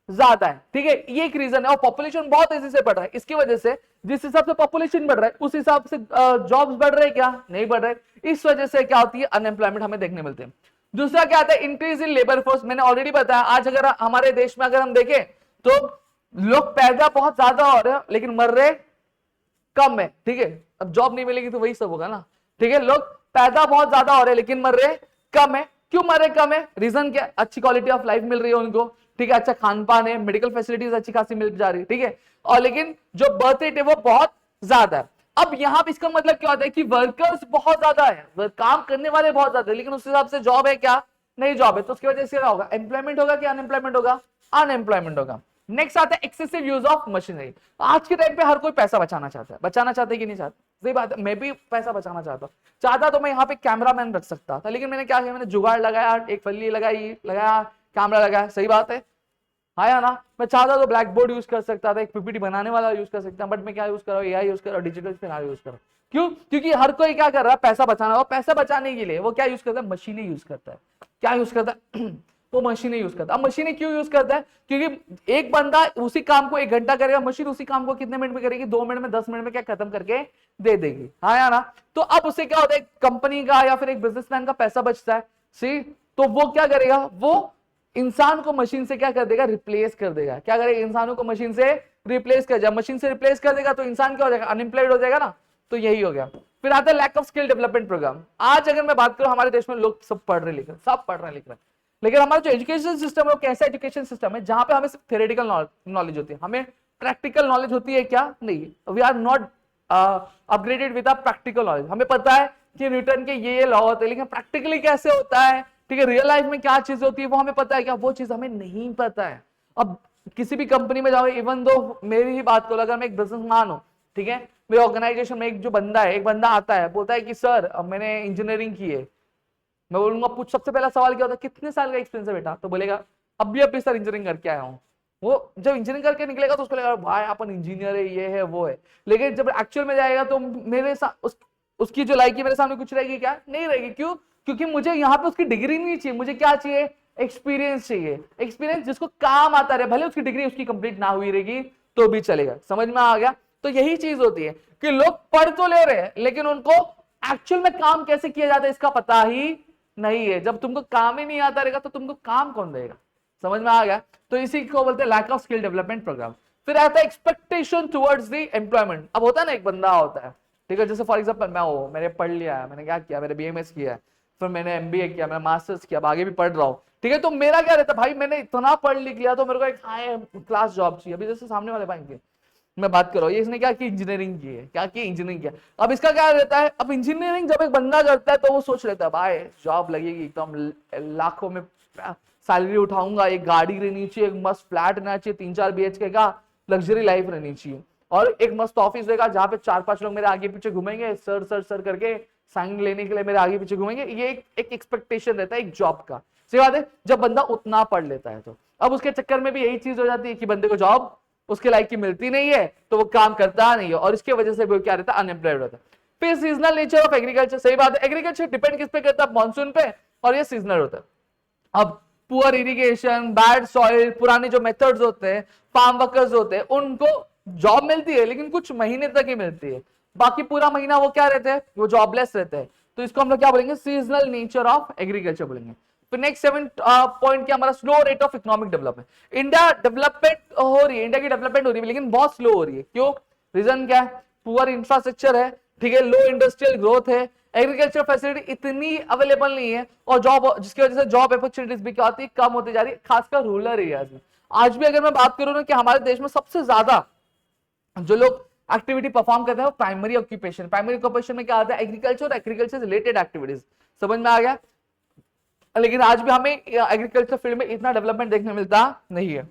ज्यादा है, ठीक है। ये एक रीजन है। और पॉपुलेशन बहुत तेजी से बढ़ रहा है, इसकी वजह से जिस हिसाब से पॉपुलेशन बढ़ रहा है उस हिसाब से जॉब्स बढ़ रहे हैं, क्या नहीं बढ़ रहे। इस वजह से क्या होती है, अनएम्प्लॉयमेंट हमें देखने मिलते हैं। दूसरा क्या आता है, इंक्रीज इन लेबर फोर्स। मैंने ऑलरेडी बताया, आज अगर हमारे देश में अगर हम देखें तो लोग पैदा बहुत ज्यादा हो रहे हैं लेकिन मर रहे कम है, ठीक है। अब जॉब नहीं मिलेगी तो वही सब होगा ना, ठीक है। लोग पैदा बहुत ज्यादा हो रहे हैं लेकिन मर रहे कम है। क्यों मर रहे कम है, रीजन क्या, अच्छी क्वालिटी ऑफ लाइफ मिल रही है उनको, ठीक है, अच्छा खान पान है, मेडिकल फैसिलिटीज अच्छी खासी मिल जा रही है, ठीक है। और लेकिन जो बर्थ रेट है वो बहुत ज्यादा है। अब यहाँ पे इसका मतलब क्या होता है कि वर्कर्स बहुत ज्यादा है, काम करने वाले बहुत ज्यादा है, लेकिन उस हिसाब से जॉब है क्या, नहीं जॉब है। तो उसकी वजह से क्या होगा, एम्प्लॉयमेंट होगा कि अनएम्प्लॉयमेंट होगा, अनएम्प्लॉयमेंट होगा। नेक्स्ट आता है एक्सेसिव यूज ऑफ मशीनरी। आज के टाइम पे हर कोई पैसा बचाना चाहता है, बचाना चाहते कि नहीं चाहते, सही बात है। मैं भी पैसा बचाना चाहता तो मैं यहाँ पे कैमरामैन रख सकता था, लेकिन मैंने क्या किया, मैंने जुगाड़ लगाया, एक फल्ली लगाया, कैमरा लगाया, सही बात है, आया ना। मैं चाहता तो ब्लैक बोर्ड यूज कर सकता था, एक पीपीटी बनाने वाला यूज कर सकता, बट मैं क्या यूज कर रहा हूँ, एआई यूज कर रहा हूँ, डिजिटल सिनेरियो यूज कर रहा हूँ। क्यों, क्योंकि हर कोई क्या कर रहा है, पैसा बचाना। और पैसा बचाने के लिए वो क्या यूज करता है, मशीनें यूज करता है। क्या यूज करता है वो मशीनें यूज करता है। अब मशीनें क्यों यूज करता है, क्योंकि एक बंदा उसी काम को 1 घंटा करेगा, मशीन उसी काम को कितने मिनट में करेगी, 2 मिनट में, 10 मिनट में क्या खत्म करके दे देगी, हाँ या ना। तो अब उससे क्या होता है, कंपनी का या फिर एक बिजनेसमैन का पैसा बचता है, सी। तो वो क्या करेगा, वो इंसान को मशीन से क्या कर देगा, रिप्लेस कर देगा। क्या करेगा, इंसानों को मशीन से रिप्लेस कर, जब मशीन से रिप्लेस कर देगा तो इंसान क्या हो जाएगा, अनएम्प्लॉयड हो जाएगा ना। तो यही हो गया। फिर आता है lack of skill development programme. आज अगर मैं बात करूं, हमारे देश में लोग सब पढ़ रहे लिख रहे, सब पढ़ रहे लिख रहे, लेकिन हमारा जो एजुकेशन सिस्टम है वो कैसा एजुकेशन सिस्टम है, जहां पे हमें सिर्फ थ्योरेटिकल नॉलेज होती है, हमें प्रैक्टिकल नॉलेज होती है क्या, नहीं। We are not upgraded with practical knowledge. हमें पता है कि न्यूटन के ये लॉ होते हैं, लेकिन प्रैक्टिकली कैसे होता है, ठीक है, रियल लाइफ में क्या चीज होती है वो हमें पता है क्या, वो चीज हमें नहीं पता है। अब किसी भी कंपनी में जाओ, इवन दो मेरी ही बात करो, अगर मैं एक बिजनेसमैन हूं, ठीक है, मेरे ऑर्गेनाइजेशन में एक जो बंदा है, एक बंदा आता है, बोलता है कि सर मैंने इंजीनियरिंग की है। मैं बोलूंगा पूछ, सबसे पहला सवाल क्या होता है, कितने साल का एक्सपीरियंस है बेटा, तो बोलेगा अभी सर इंजीनियरिंग करके आया हूँ। वो जब इंजीनियरिंग करके निकलेगा तो उसको लगेगा भाई अपन इंजीनियर है, ये है वो है। लेकिन जब एक्चुअल में जाएगा तो मेरे उसकी जो लाइकी मेरे सामने कुछ रहेगी क्या, नहीं रहेगी। क्यों, क्योंकि मुझे यहाँ पे उसकी डिग्री नहीं चाहिए, मुझे क्या चाहिए, एक्सपीरियंस चाहिए। एक्सपीरियंस जिसको काम आता रहे, भले उसकी डिग्री उसकी कंप्लीट ना हुई रहेगी तो भी चलेगा। समझ में आ गया। तो यही चीज होती है कि लोग पढ़ तो ले रहे हैं लेकिन उनको एक्चुअल में काम कैसे किया जाता है इसका पता ही नहीं है। जब तुमको काम ही नहीं आता रहेगा तो तुमको काम कौन देगा। समझ में आ गया। तो इसी को बोलते हैं lack of skill development programme. फिर आता है एक्सपेक्टेशन टुवर्ड्स द एम्प्लॉयमेंट। अब होता है ना, एक बंदा होता है, ठीक है, जैसे फॉर एग्जांपल मैं हूं, मैंने पढ़ लिया है, मैंने क्या किया, मैंने बीएमएस किया है, फिर मैंने एमबीए किया, मैंने मास्टर्स किया, अब आगे भी पढ़ रहा हूँ, ठीक है। तो मेरा क्या रहता है, भाई मैंने इतना पढ़ लिख लिया तो मेरे को एक हाई क्लास जॉब चाहिए। अभी जैसे सामने वाले भाई की मैं बात कर रहा हूँ, ये इसने क्या की, इंजीनियरिंग की है, क्या की, इंजीनियरिंग किया। अब इसका क्या रहता है, अब इंजीनियरिंग जब एक बंदा करता है तो वो सोच लेता है भाई जॉब लगेगी, एकदम लाखों में सैलरी उठाऊंगा, एक गाड़ी रहनी चाहिए, एक मस्त फ्लैट रहना चाहिए, 3-4 BHK का लग्जरी लाइफ रहनी चाहिए, और एक मस्त ऑफिस रहेगा जहाँ पे 4-5 लोग मेरे आगे पीछे घूमेंगे, सर सर सर करके साइन लेने के लिए मेरे आगे पीछे घूमेंगे। ये एक एक्सपेक्टेशन रहता है एक जॉब का। सही बात है। जब बंदा उतना पढ़ लेता है तो अब उसके चक्कर में भी यही चीज हो जाती है कि बंदे को जॉब उसके लायक की मिलती नहीं है तो वो काम करता नहीं है और इसकी वजह से वो क्या रहता है, अनएम्प्लॉयड रहता है। फिर सीजनल नेचर ऑफ एग्रीकल्चर, सही बात है, एग्रीकल्चर डिपेंड किस पे करता है, मानसून पे, और ये सीजनल होता है। अब पुअर इरिगेशन, बैड सॉइल, पुराने जो मेथड्स होते हैं, फार्म वर्कर्स होते हैं, उनको जॉब मिलती है लेकिन कुछ महीने तक ही मिलती है, बाकी पूरा महीना वो क्या रहते हैं, वो जॉबलेस रहते हैं। तो इसको हम लोग क्या बोलेंगे, सीजनल नेचर ऑफ एग्रीकल्चर बोलेंगे। फिर नेक्स्ट 7 पॉइंट क्या हमारा, slow rate of economic development. India development हो रही है, इंडिया की डेवलपमेंट हो रही है लेकिन बहुत स्लो हो रही है। क्यों, रीजन क्या है, पुअर इंफ्रास्ट्रक्चर है, ठीक है, लो इंडस्ट्रियल ग्रोथ है, एग्रीकल्चर फैसिलिटी इतनी अवेलेबल नहीं है, और जॉब, जिसकी वजह से जॉब अपॉर्चुनिटीज भी क्या होती है, कम होती जा रही है, खासकर रूरल एरियाज में। आज भी अगर मैं बात करूं ना कि हमारे देश में सबसे ज्यादा जो लोग एक्टिविटी परफॉर्म करते हैं वो प्राइमरी ऑक्यूपेशन, प्राइमरी ऑक्यूपेशन में क्या आता है, एग्रीकल्चर और एग्रीकल्चर रिलेटेड एक्टिविटीज। समझ में आ गया, लेकिन आज भी हमें एग्रीकल्चर फील्ड में इतना डेवलपमेंट देखने मिलता नहीं है।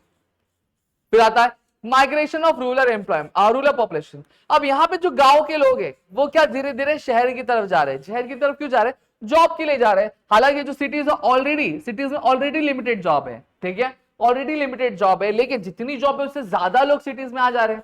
फिर आता है migration of rural employment, rural population. अब यहाँ पे जो गांव के लोग हैं वो क्या धीरे धीरे शहर की तरफ जा रहे हैं। शहर की तरफ क्यों जा रहे हैं, जॉब के लिए जा रहे हैं। हालांकि जो सिटीज है ऑलरेडी, सिटीज में ऑलरेडी लिमिटेड जॉब है, ठीक है, ऑलरेडी लिमिटेड जॉब है, लेकिन जितनी जॉब है उससे ज्यादा लोग सिटीज में आ जा रहे हैं।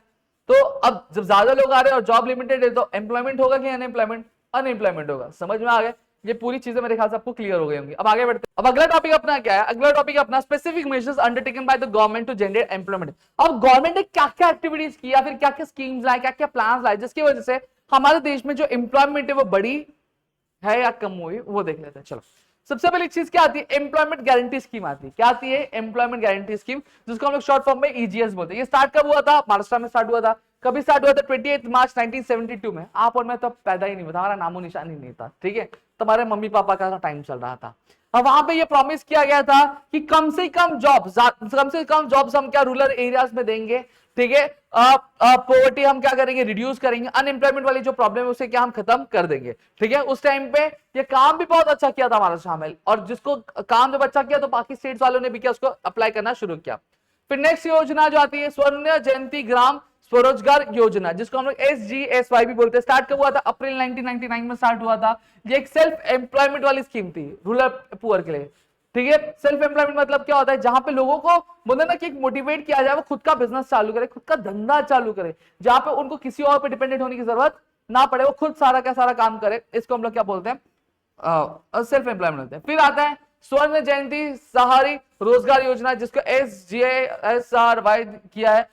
तो अब जब ज्यादा लोग आ रहे हैं और जॉब लिमिटेड है तो एम्प्लॉयमेंट होगा कि अनएम्प्लॉयमेंट, अनएम्प्लॉयमेंट होगा। समझ में आ गया, ये पूरी चीजें मेरे ख्याल से आपको क्लियर हो गई होंगी। अब आगे बढ़ते हैं। अब अगला टॉपिक अपना क्या है, अगला टॉपिक अपना specific measures undertaken by the government to generate employment. अब गवर्नमेंट ने क्या क्या एक्टिविटीज किया, फिर क्या क्या स्कीम्स लाए, क्या क्या प्लान लाए, जिसकी वजह से हमारे देश में जो एम्प्लॉयमेंट है वो बढ़ी है या कम हुई, वो देख लेते हैं। चलो, सबसे पहली चीज क्या आती है, एम्प्लॉयमेंट गारंटी स्कीम आती है। क्या आती है, एम्प्लॉयमेंट गारंटी स्कीम, जिसको हम लोग शॉर्ट फॉर्म में ईजीएस बोलते हैं। ये स्टार्ट कब हुआ था, महाराष्ट्र में स्टार्ट हुआ था। कभी स्टार्ट हुआ था, 28 मार्च 1972 में। आप और मैं तो पैदा ही नहीं हुआ था, हमारा नामो निशान ही नहीं था, ठीक है, तुम्हारे मम्मी पापा का टाइम चल रहा था। अब वहां पे ये प्रॉमिस किया गया था कि कम से कम जॉब्स हम क्या रूरल एरियाज में देंगे, ठीक है, पॉवर्टी हम क्या करेंगे, रिड्यूस करेंगे, अनएम्प्लॉयमेंट वाली जो प्रॉब्लम है उसे क्या हम खत्म कर देंगे, ठीक है। उस टाइम पे ये काम भी बहुत अच्छा किया था हमारा शामिल, और जिसको काम जब अच्छा किया तो बाकी स्टेट्स वालों ने भी क्या उसको अप्लाई करना शुरू किया। फिर नेक्स्ट योजना जो आती है, स्वर्ण जयंती ग्राम स्वरोजगार योजना, जिसको हम लोग SGSY भी बोलते हैं। स्टार्ट कब हुआ था, अप्रैल 1999 में स्टार्ट हुआ था। ये एक सेल्फ एम्प्लॉयमेंट वाली स्कीम थी रूरल पुअर के लिए, ठीक है। सेल्फ एम्प्लॉयमेंट मतलब क्या होता है, जहां पे लोगों को बोलते ना कि मोटिवेट किया जाए, वो खुद का बिजनेस चालू करे, खुद का धंधा चालू करे, जहां पे उनको किसी और पे डिपेंडेंट होने की जरूरत ना पड़े, वो खुद सारा का सारा काम करे। इसको हम लोग क्या बोलते हैं, सेल्फ एम्प्लॉयमेंट होते हैं। फिर आता है स्वर्ण जयंती शहरी रोजगार योजना, जिसको SGSRY किया है,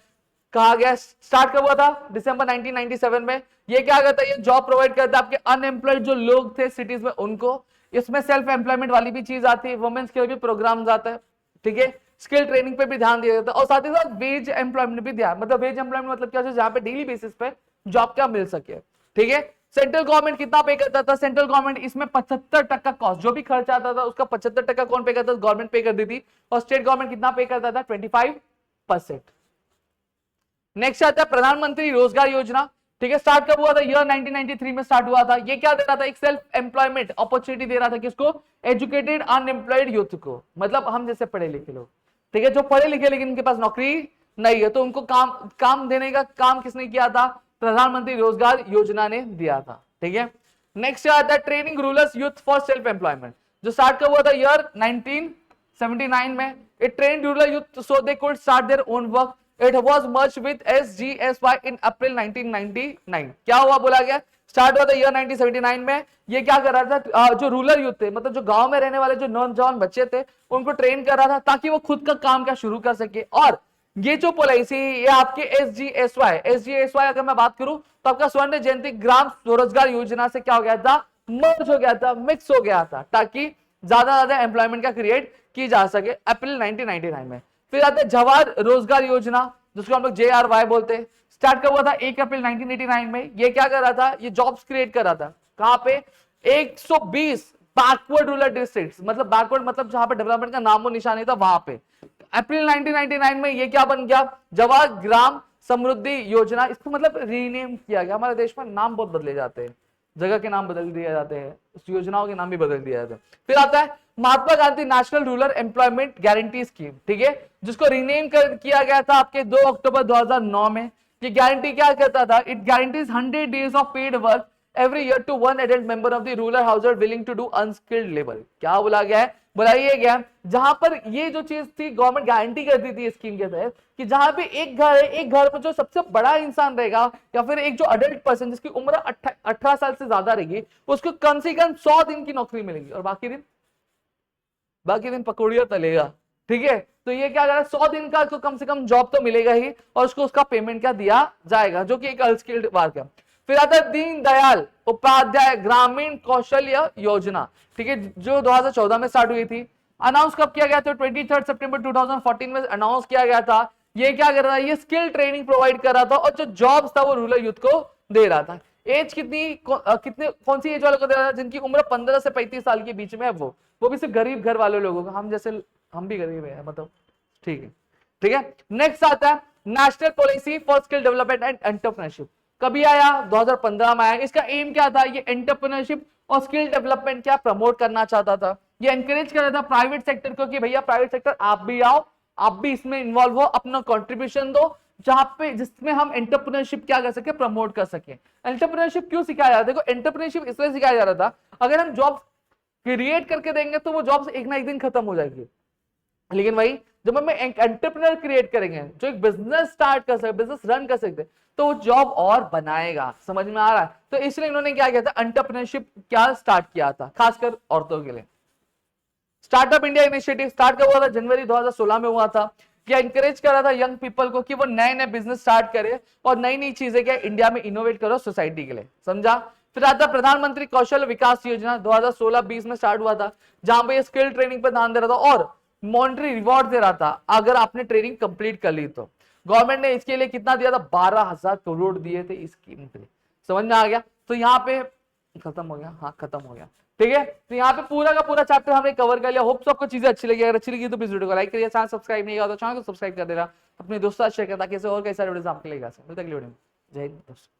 कहा गया। स्टार्ट कब हुआ था, दिसंबर 1997 में। ये क्या करता है, ये जॉब प्रोवाइड करता है आपके अनएम्प्लॉयड जो लोग थे सिटीज में उनको। इसमें सेल्फ एम्प्लॉयमेंट वाली भी चीज आती है, वुमेन्स के लिए भी प्रोग्राम आता है, ठीक है। स्किल ट्रेनिंग पे भी ध्यान दिया जाता है, और साथ ही साथ वेज एम्प्लॉयमेंट भी ध्यान, मतलब वेज एम्प्लॉयमेंट मतलब क्या, जहां पे डेली बेसिस पे जॉब क्या मिल सके, ठीक है। सेंट्रल गवर्नमेंट कितना पे करता था, सेंट्रल गवर्नमेंट इसमें 75% कॉस्ट, जो भी खर्च आता था उसका 75% कौन पे करता था, गवर्नमेंट पे कर दी थी। और स्टेट गवर्नमेंट कितना पे करता था, 25%। नेक्स्ट आता है प्रधानमंत्री रोजगार योजना, ठीक है। स्टार्ट कब हुआ था, ईयर 1993 में स्टार्ट हुआ था। ये क्या दे रहा था, एक सेल्फ एम्प्लॉयमेंट अपॉर्चुनिटी दे रहा था किसको, एजुकेटेड अनएम्प्लॉयड यूथ को, मतलब हम जैसे पढ़े लिखे लोग, ठीक है, जो पढ़े लिखे लेकिन उनके पास नौकरी नहीं है, तो उनको काम देने का काम किसने किया था, प्रधानमंत्री रोजगार योजना ने दिया था, ठीक है। नेक्स्ट आता है training rural youth for self employment, जो स्टार्ट कब हुआ था, ईयर 1979 में। It train rural youth so they could start their own work. It was merged with SGSY इन अप्रैल 1999। क्या हुआ, बोला गया स्टार्ट हुआ था ईयर 1979 में। ये क्या कर रहा था, जो रूरल यूथ थे, मतलब जो गांव में रहने वाले जो नौजवान बच्चे थे, उनको ट्रेन कर रहा था ताकि वो खुद का काम क्या शुरू कर सके। और ये जो पॉलिसी, ये आपके SGSY अगर मैं बात करूं तो आपका स्वर्ण जयंती ग्राम स्वरोजगार योजना से क्या हो गया था, मर्ज हो गया था, मिक्स हो गया था, ताकि ज्यादा एम्प्लॉयमेंट का क्रिएट की जा सके, अप्रैल 1999 में। फिर आता है जवाहर रोजगार योजना, जिसको हम लोग JRY बोलते हैं। स्टार्ट कब हुआ था, 1 अप्रैल 1989 में। ये क्या कर रहा था, ये जॉब्स क्रिएट कर रहा था, कहां पे, 120 बैकवर्ड रूरल डिस्ट्रिक्ट्स, मतलब बैकवर्ड मतलब जहां पे डेवलपमेंट का नामो निशान नहीं था, वहां पे। अप्रैल 1999 में ये क्या बन गया, जवाहर ग्राम समृद्धि योजना। इसको मतलब रीनेम किया गया, हमारे देश में नाम बहुत बदले जाते हैं, जगह के नाम बदल दिए जाते हैं, योजनाओं के नाम भी बदल दिए जाते हैं। फिर आता है Mahatma Gandhi national rural employment guarantee scheme, ठीक है, जिसको रीनेम किया गया था आपके 2 अक्टूबर 2009 में। ये गारंटी क्या करता था, it guarantees 100 days of paid work every year to one adult member of the rural household willing to do unskilled labour. क्या बोला गया है, बुलाइए गया, जहां पर ये जो चीज थी गवर्नमेंट गारंटी करती थी स्कीम के तहत कि जहां पे एक घर है, एक घर में जो सबसे बड़ा इंसान रहेगा या फिर एक जो अडल्ट पर्सन जिसकी उम्र 18 साल से ज्यादा रहेगी, उसको कम से कम 100 दिन की नौकरी मिलेगी और बाकी दिन पकौड़िया तलेगा। ठीक है, तो ये क्या कर रहा है, 100 दिन का तो कम से कम जॉब तो मिलेगा ही और उसको उसका पेमेंट क्या दिया जाएगा, जो कि एक अनस्किल्ड वर्क है। फिर आता है दीन दयाल उपाध्याय ग्रामीण कौशल्य योजना, ठीक है, जो 2014 में स्टार्ट हुई थी। अनाउंस कब किया गया था, 23 सितंबर 2014 में अनाउंस किया गया था। ये क्या कर रहा है, ये स्किल ट्रेनिंग प्रोवाइड कर रहा था और जो जॉब्स था वो रूरल यूथ को दे रहा था। एज कितने कौन सी एज वालों को दे रहा था, जिनकी उम्र 15 से 35 साल के बीच में है, वो भी सिर्फ गरीब घर वाले लोगों को, हम जैसे, हम भी गरीब है मतलब, ठीक है। ठीक है, नेक्स्ट आता है national policy for skill development and entrepreneurship. कभी आया, 2015 में आया। इसका एम क्या था, ये एंटरप्रेन्योरशिप और स्किल डेवलपमेंट क्या प्रमोट करना चाहता था, ये एनकरेज कर रहा था प्राइवेट सेक्टर को कि भैया प्राइवेट सेक्टर आप भी आओ, आप भी इसमें इन्वॉल्व हो, अपना कंट्रीब्यूशन दो, जहां पे जिसमें हम एंटरप्रेन्योरशिप क्या कर सके, प्रमोट कर सके। एंटरप्रेन्योरशिप क्यों सिखाया जा रहा है, देखो एंटरप्रेन्योरशिप इसलिए सिखाया जा रहा था, अगर हम जॉब क्रिएट करके देंगे तो वो जॉब्स एक ना एक दिन खत्म हो जाएगी, लेकिन वही जब हम एक एंटरप्रेन्योर क्रिएट करेंगे जो एक बिजनेस स्टार्ट कर सकते, बिजनेस रन कर सकते, तो वो जॉब और बनाएगा। समझ में आ रहा है, तो इसलिए इन्होंने क्या किया था, एंटरप्रेन्योरशिप क्या स्टार्ट किया था, खासकर औरतों के लिए। स्टार्टअप इंडिया इनिशिएटिव स्टार्ट कब हुआ था, जनवरी 2016 में हुआ था। क्या इंकरेज कर रहा था यंग पीपल को कि वो नए नए बिजनेस स्टार्ट करे और नई नई चीजें क्या इंडिया में इनोवेट करो सोसाइटी के लिए, समझा। फिर आता प्रधानमंत्री कौशल विकास योजना 2016-20 में स्टार्ट हुआ था, जहां पे स्किल ट्रेनिंग पे ध्यान दे रहा था और मॉनिटरी रिवॉर्ड दे रहा था अगर आपने ट्रेनिंग कंप्लीट कर ली तो। गवर्नमेंट ने इसके लिए कितना दिया था, 12,000 करोड़ दिए थे इस स्कीम के लिए। समझ में आ गया, तो यहाँ पे खत्म हो गया, हाँ खत्म हो गया। ठीक है, तो यहाँ पे पूरा का पूरा चैप्टर हमने कवर कर लिया। होप आपको चीजें अच्छी लगी, अगर अच्छी लगी तो प्लीज वीडियो को लाइक करिए, चैनल सब्सक्राइब नहीं किया तो चैनल को सब्सक्राइब कर देना, अपने दोस्तों से शेयर करना, ताकि और कई सारे वीडियोस आपके लिए मिलते हैं अगले वीडियो में। जय हिंद दोस्तों।